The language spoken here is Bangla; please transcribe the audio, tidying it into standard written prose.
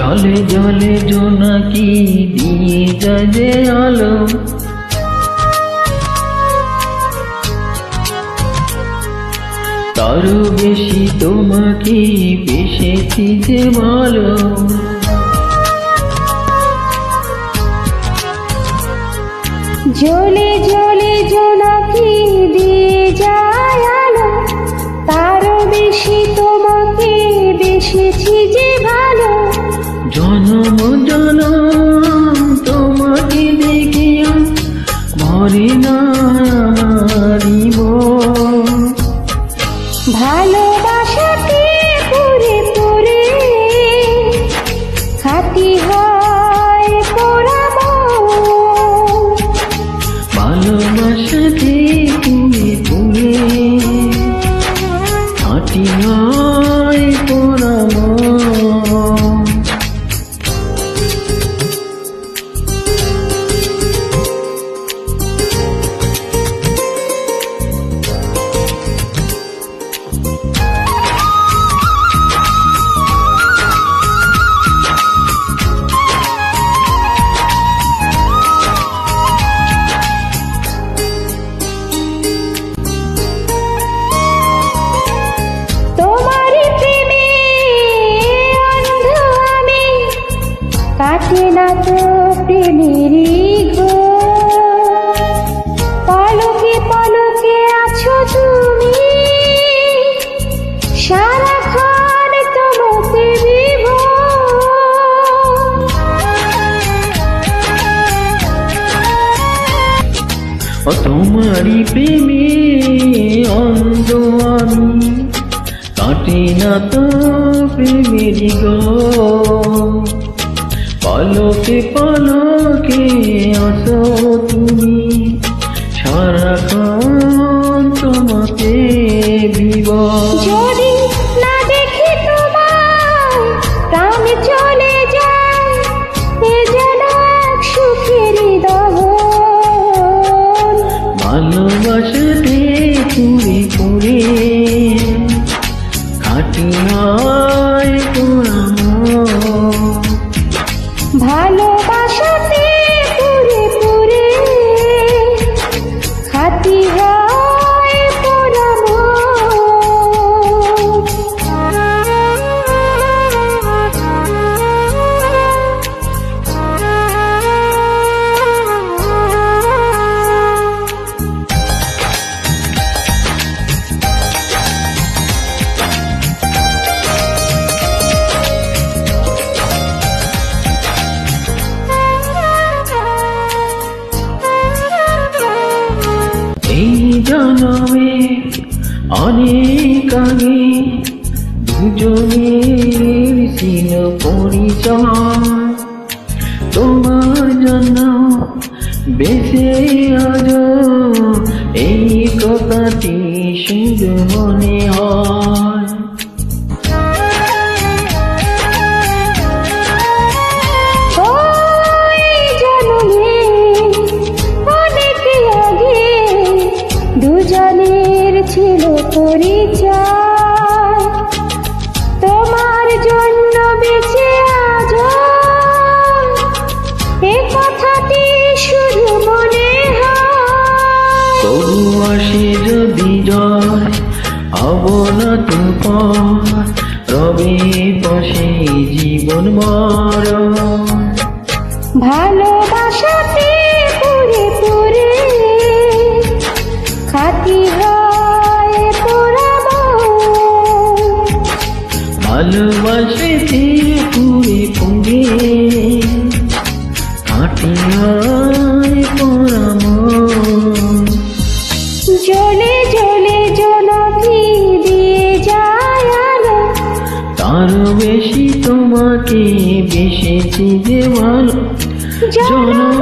জলে জলে জোনাকি দিয়ে যায় যে আলো, তারও বেশি তোমাকে বেসেছি যে ভালো। জলে জলে জোনাকি দিয়ে যায় আলো, তারও বেশি তোমাকে বেসেছি যে ভালো। জনম জনম তোমাকে দেখিয়া মরে না আমারি মন। ভালোবাসাতে পুরে পুরে খাঁটি হয় পোড়া মন। ভালোবাসাতে পুরে পুরে খাঁটি হয় পোড়া মন। কাটে না তো প্রেমেরই ঘোর, পলকে পলকে আছো তুমি, সারাক্ষণ তোমাতে বিভোর। তোমারই প্রেমে অন্ধ আমি, কাটে না তো প্রেমেরই ঘোর। পলকে পলকে আসো তুমি, সারাক্ষণ তোমাকে বিভোর। যদি না দেখি তোমায় প্রাণ চলে যায়, এ যেন এক সুখেরই দহন। ভালোবাসাতে পুরে পুরে খাঁটি হয় পোড়া মন। ভালোবাসাতে পুরে পুরে খাঁটি হয় পোড়া এই জনমে অনেক আগে দুজনের ছিল পরিচয়, তোমার জন্য বেঁচে আজ এই কথাটি শুধু মনে হয়। দুজনের ছিল পরিচয়, তোমার জন্য বেঁচে আজ এ কথাটি শুধু মনে হয়। তবু আসে যদি জয় অবনত পর, রবে বসে জীবন মরণ। ভালোবাসাতে পুরে পুরে খাঁটি হয় পোড়া মন। ভালোবাসাতে পুরে পুরে খাঁটি হয় পোড়া মন। জলে জলে জোনাকি দিয়ে যায় আলো, তারও বেশি তোমাকে বেসেছি যে ভালো। জনম